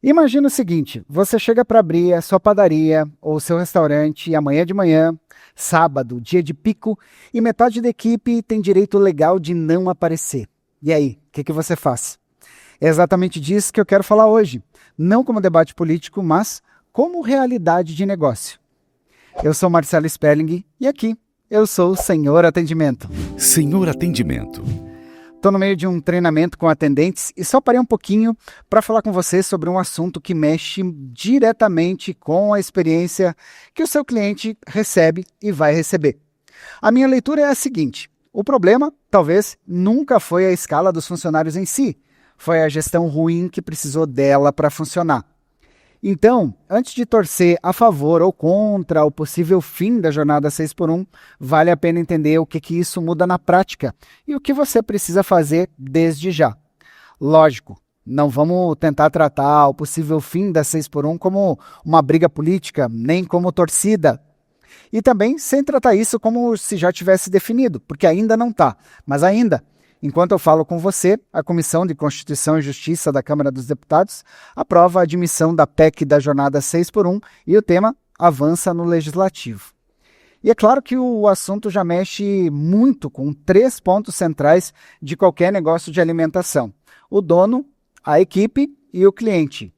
Imagina o seguinte, você chega para abrir a sua padaria ou seu restaurante amanhã de manhã, sábado, dia de pico, e metade da equipe tem direito legal de não aparecer. E aí, o que você faz? É exatamente disso que eu quero falar hoje. Não como debate político, mas como realidade de negócio. Eu sou Marcelo Sperling e aqui eu sou o Senhor Atendimento. Senhor Atendimento. Estou no meio de um treinamento com atendentes e só parei um pouquinho para falar com você sobre um assunto que mexe diretamente com a experiência que o seu cliente recebe e vai receber. A minha leitura é a seguinte: o problema, talvez, nunca foi a escala dos funcionários em si, foi a gestão ruim que precisou dela para funcionar. Então, antes de torcer a favor ou contra o possível fim da jornada 6 por 1, vale a pena entender o que isso muda na prática e o que você precisa fazer desde já. Lógico, não vamos tentar tratar o possível fim da 6 por 1 como uma briga política, nem como torcida. E também sem tratar isso como se já tivesse definido, porque ainda não está. Mas ainda, enquanto eu falo com você, a Comissão de Constituição e Justiça da Câmara dos Deputados aprova a admissão da PEC da jornada 6 por 1 e o tema avança no Legislativo. E é claro que o assunto já mexe muito com 3 pontos centrais de qualquer negócio de alimentação: o dono, a equipe e o cliente.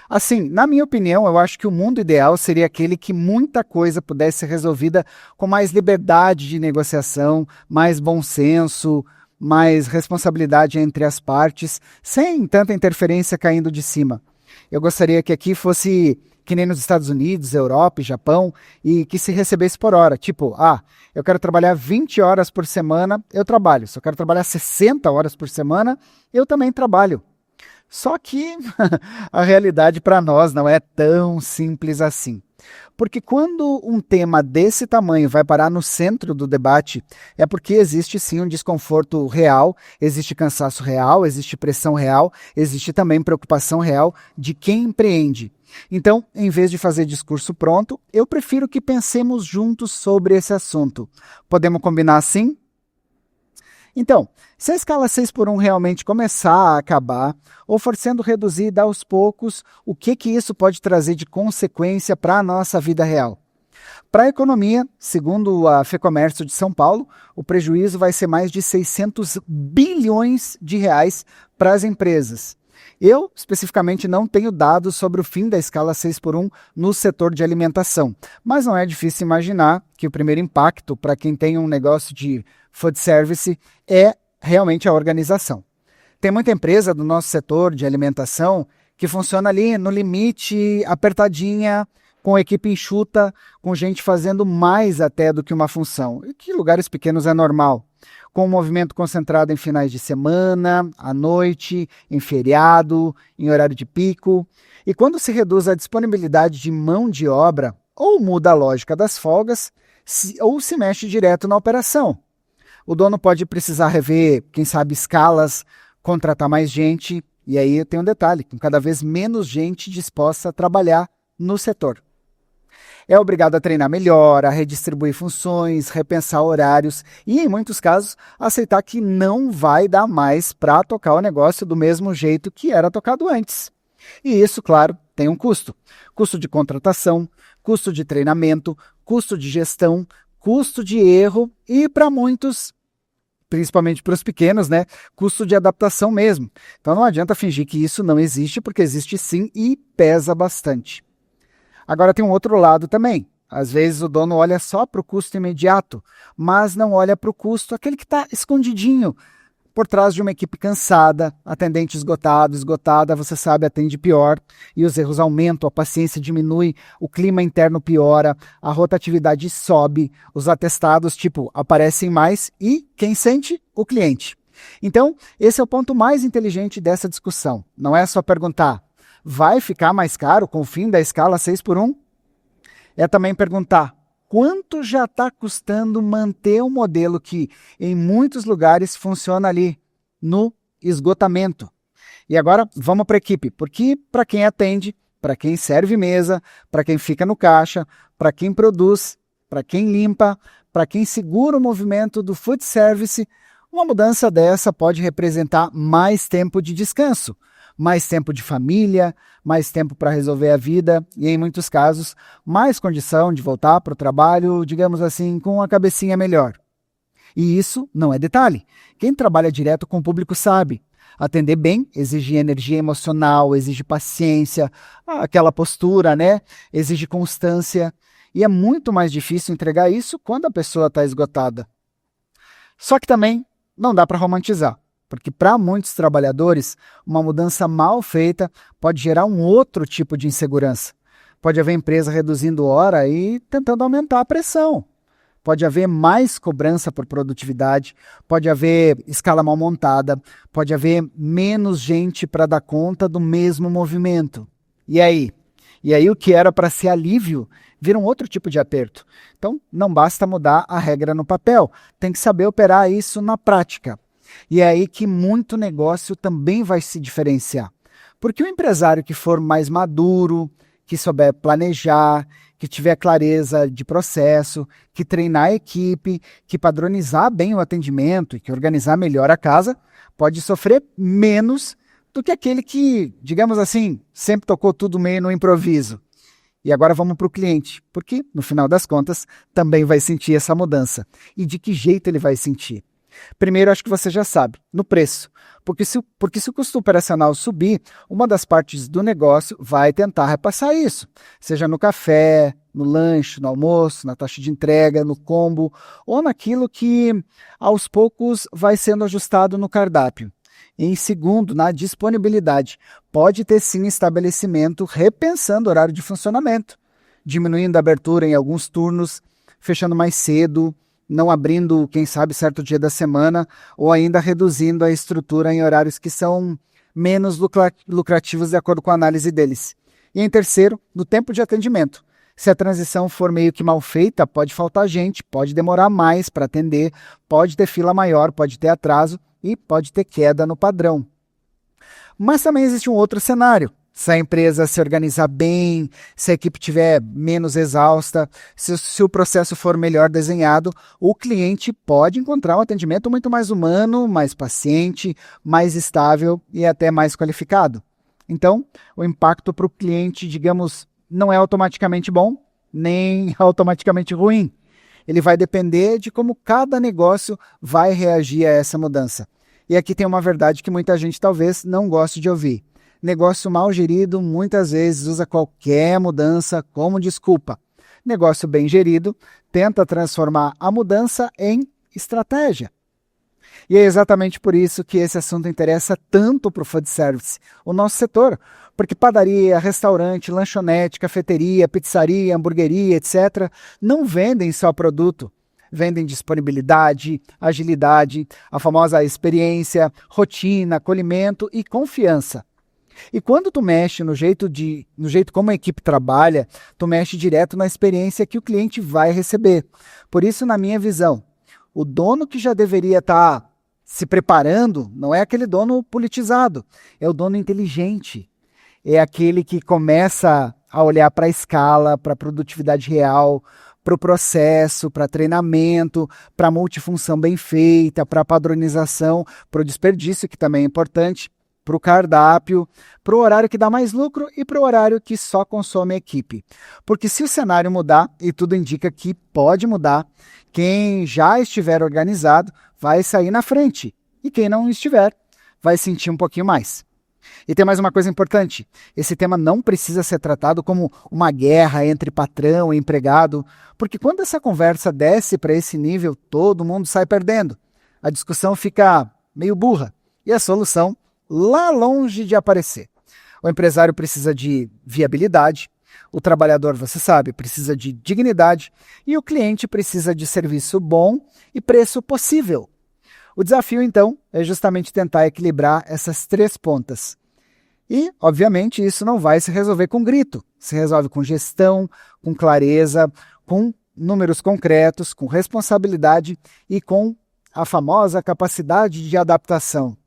Assim, na minha opinião, eu acho que o mundo ideal seria aquele que muita coisa pudesse ser resolvida com mais liberdade de negociação, mais bom senso, mais responsabilidade entre as partes, sem tanta interferência caindo de cima. Eu gostaria que aqui fosse que nem nos Estados Unidos, Europa e Japão, e que se recebesse por hora. Tipo, eu quero trabalhar 20 horas por semana, eu trabalho. Se eu quero trabalhar 60 horas por semana, eu também trabalho. Só que a realidade para nós não é tão simples assim. Porque quando um tema desse tamanho vai parar no centro do debate, é porque existe sim um desconforto real, existe cansaço real, existe pressão real, existe também preocupação real de quem empreende. Então, em vez de fazer discurso pronto, eu prefiro que pensemos juntos sobre esse assunto. Podemos combinar assim? Então, se a escala 6 por 1 realmente começar a acabar, ou for sendo reduzida aos poucos, o que isso pode trazer de consequência para a nossa vida real? Para a economia, segundo a FEComércio de São Paulo, o prejuízo vai ser mais de 600 bilhões de reais para as empresas. Eu, especificamente, não tenho dados sobre o fim da escala 6 por 1 no setor de alimentação, mas não é difícil imaginar que o primeiro impacto para quem tem um negócio de food service é realmente a organização. Tem muita empresa do nosso setor de alimentação que funciona ali no limite, apertadinha, com equipe enxuta, com gente fazendo mais até do que uma função, e que em lugares pequenos é normal, com um movimento concentrado em finais de semana, à noite, em feriado, em horário de pico. E quando se reduz a disponibilidade de mão de obra, ou muda a lógica das folgas, ou se mexe direto na operação. O dono pode precisar rever, quem sabe, escalas, contratar mais gente, e aí tem um detalhe, com cada vez menos gente disposta a trabalhar no setor. É obrigado a treinar melhor, a redistribuir funções, repensar horários e, em muitos casos, aceitar que não vai dar mais para tocar o negócio do mesmo jeito que era tocado antes. E isso, claro, tem um custo. Custo de contratação, custo de treinamento, custo de gestão, custo de erro e, para muitos, principalmente para os pequenos, custo de adaptação mesmo. Então não adianta fingir que isso não existe, porque existe sim e pesa bastante. Agora tem um outro lado também. Às vezes o dono olha só para o custo imediato, mas não olha para o custo, aquele que está escondidinho, por trás de uma equipe cansada, atendente esgotado, esgotada, você sabe, atende pior, e os erros aumentam, a paciência diminui, o clima interno piora, a rotatividade sobe, os atestados, aparecem mais e quem sente? O cliente. Então, esse é o ponto mais inteligente dessa discussão. Não é só perguntar, vai ficar mais caro com o fim da escala 6 por 1? É também perguntar, quanto já está custando manter um modelo que, em muitos lugares, funciona ali, no esgotamento? E agora, vamos para a equipe, porque para quem atende, para quem serve mesa, para quem fica no caixa, para quem produz, para quem limpa, para quem segura o movimento do food service, uma mudança dessa pode representar mais tempo de descanso, mais tempo de família, mais tempo para resolver a vida e, em muitos casos, mais condição de voltar para o trabalho, digamos assim, com a cabecinha melhor. E isso não é detalhe. Quem trabalha direto com o público sabe. Atender bem exige energia emocional, exige paciência, aquela postura, né? Exige constância. E é muito mais difícil entregar isso quando a pessoa está esgotada. Só que também não dá para romantizar, porque para muitos trabalhadores, uma mudança mal feita pode gerar um outro tipo de insegurança. Pode haver empresa reduzindo hora e tentando aumentar a pressão. Pode haver mais cobrança por produtividade, pode haver escala mal montada, pode haver menos gente para dar conta do mesmo movimento. E aí? E aí o que era para ser alívio vira um outro tipo de aperto. Então não basta mudar a regra no papel, tem que saber operar isso na prática. E é aí que muito negócio também vai se diferenciar. Porque o empresário que for mais maduro, que souber planejar, que tiver clareza de processo, que treinar a equipe, que padronizar bem o atendimento e que organizar melhor a casa, pode sofrer menos do que aquele que, digamos assim, sempre tocou tudo meio no improviso. E agora vamos para o cliente, porque, no final das contas, também vai sentir essa mudança. E de que jeito ele vai sentir? Primeiro, acho que você já sabe, no preço. Porque se o custo operacional subir, uma das partes do negócio vai tentar repassar isso. Seja no café, no lanche, no almoço, na taxa de entrega, no combo, ou naquilo que, aos poucos, vai sendo ajustado no cardápio. Em segundo, na disponibilidade. Pode ter sim estabelecimento repensando o horário de funcionamento, diminuindo a abertura em alguns turnos, fechando mais cedo, não abrindo, quem sabe, certo dia da semana, ou ainda reduzindo a estrutura em horários que são menos lucrativos de acordo com a análise deles. E em terceiro, no tempo de atendimento. Se a transição for meio que mal feita, pode faltar gente, pode demorar mais para atender, pode ter fila maior, pode ter atraso e pode ter queda no padrão. Mas também existe um outro cenário. Se a empresa se organizar bem, se a equipe estiver menos exausta, se o processo for melhor desenhado, o cliente pode encontrar um atendimento muito mais humano, mais paciente, mais estável e até mais qualificado. Então, o impacto para o cliente, digamos, não é automaticamente bom, nem automaticamente ruim. Ele vai depender de como cada negócio vai reagir a essa mudança. E aqui tem uma verdade que muita gente talvez não goste de ouvir. Negócio mal gerido muitas vezes usa qualquer mudança como desculpa. Negócio bem gerido tenta transformar a mudança em estratégia. E é exatamente por isso que esse assunto interessa tanto para o food service, o nosso setor, porque padaria, restaurante, lanchonete, cafeteria, pizzaria, hamburgueria, etc., não vendem só produto. Vendem disponibilidade, agilidade, a famosa experiência, rotina, acolhimento e confiança. E quando tu mexe no jeito como a equipe trabalha, tu mexe direto na experiência que o cliente vai receber. Por isso, na minha visão, o dono que já deveria estar se preparando não é aquele dono politizado, é o dono inteligente. É aquele que começa a olhar para a escala, para a produtividade real, para o processo, para treinamento, para a multifunção bem feita, para a padronização, para o desperdício, que também é importante, para o cardápio, para o horário que dá mais lucro e para o horário que só consome a equipe. Porque se o cenário mudar, e tudo indica que pode mudar, quem já estiver organizado vai sair na frente. E quem não estiver vai sentir um pouquinho mais. E tem mais uma coisa importante, esse tema não precisa ser tratado como uma guerra entre patrão e empregado, porque quando essa conversa desce para esse nível, todo mundo sai perdendo. A discussão fica meio burra e a solução lá longe de aparecer. O empresário precisa de viabilidade, o trabalhador, você sabe, precisa de dignidade e o cliente precisa de serviço bom e preço possível. O desafio, então, é justamente tentar equilibrar essas três pontas. E, obviamente, isso não vai se resolver com grito. Se resolve com gestão, com clareza, com números concretos, com responsabilidade e com a famosa capacidade de adaptação.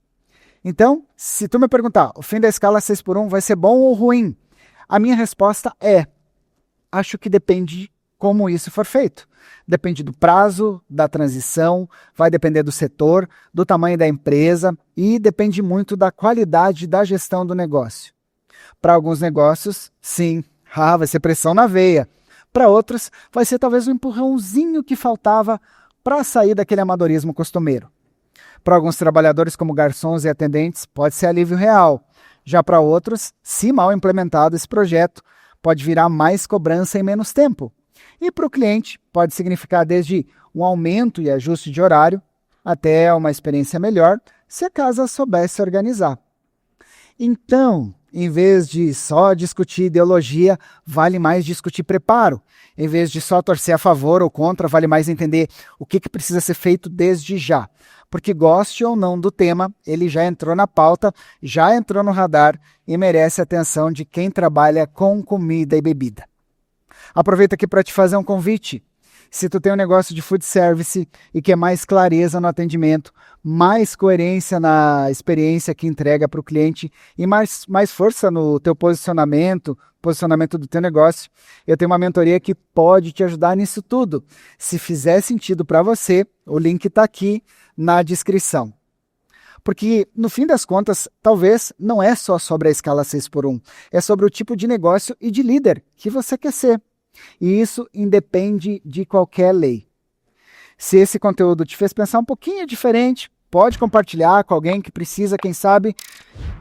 Então, se tu me perguntar, o fim da escala 6x1 vai ser bom ou ruim? A minha resposta é, acho que depende de como isso for feito. Depende do prazo, da transição, vai depender do setor, do tamanho da empresa e depende muito da qualidade da gestão do negócio. Para alguns negócios, sim, vai ser pressão na veia. Para outros, vai ser talvez um empurrãozinho que faltava para sair daquele amadorismo costumeiro. Para alguns trabalhadores como garçons e atendentes, pode ser alívio real. Já para outros, se mal implementado esse projeto, pode virar mais cobrança em menos tempo. E para o cliente, pode significar desde um aumento e ajuste de horário, até uma experiência melhor, se a casa soubesse organizar. Então, em vez de só discutir ideologia, vale mais discutir preparo. Em vez de só torcer a favor ou contra, vale mais entender o que precisa ser feito desde já. Porque goste ou não do tema, ele já entrou na pauta, já entrou no radar e merece a atenção de quem trabalha com comida e bebida. Aproveito aqui para te fazer um convite. Se tu tem um negócio de food service e quer mais clareza no atendimento, mais coerência na experiência que entrega para o cliente e mais força no teu posicionamento do teu negócio, eu tenho uma mentoria que pode te ajudar nisso tudo. Se fizer sentido para você, o link está aqui na descrição. Porque, no fim das contas, talvez não é só sobre a escala 6x1, é sobre o tipo de negócio e de líder que você quer ser. E isso independe de qualquer lei. Se esse conteúdo te fez pensar um pouquinho diferente, pode compartilhar com alguém que precisa, quem sabe,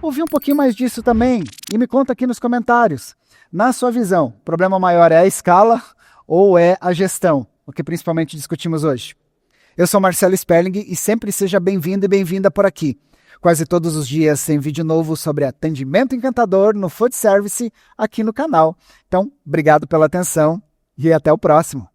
ouvir um pouquinho mais disso também. E me conta aqui nos comentários. Na sua visão, o problema maior é a escala ou é a gestão? O que principalmente discutimos hoje. Eu sou Marcelo Sperling e sempre seja bem-vindo e bem-vinda por aqui. Quase todos os dias tem vídeo novo sobre atendimento encantador no Food Service aqui no canal. Então, obrigado pela atenção e até o próximo.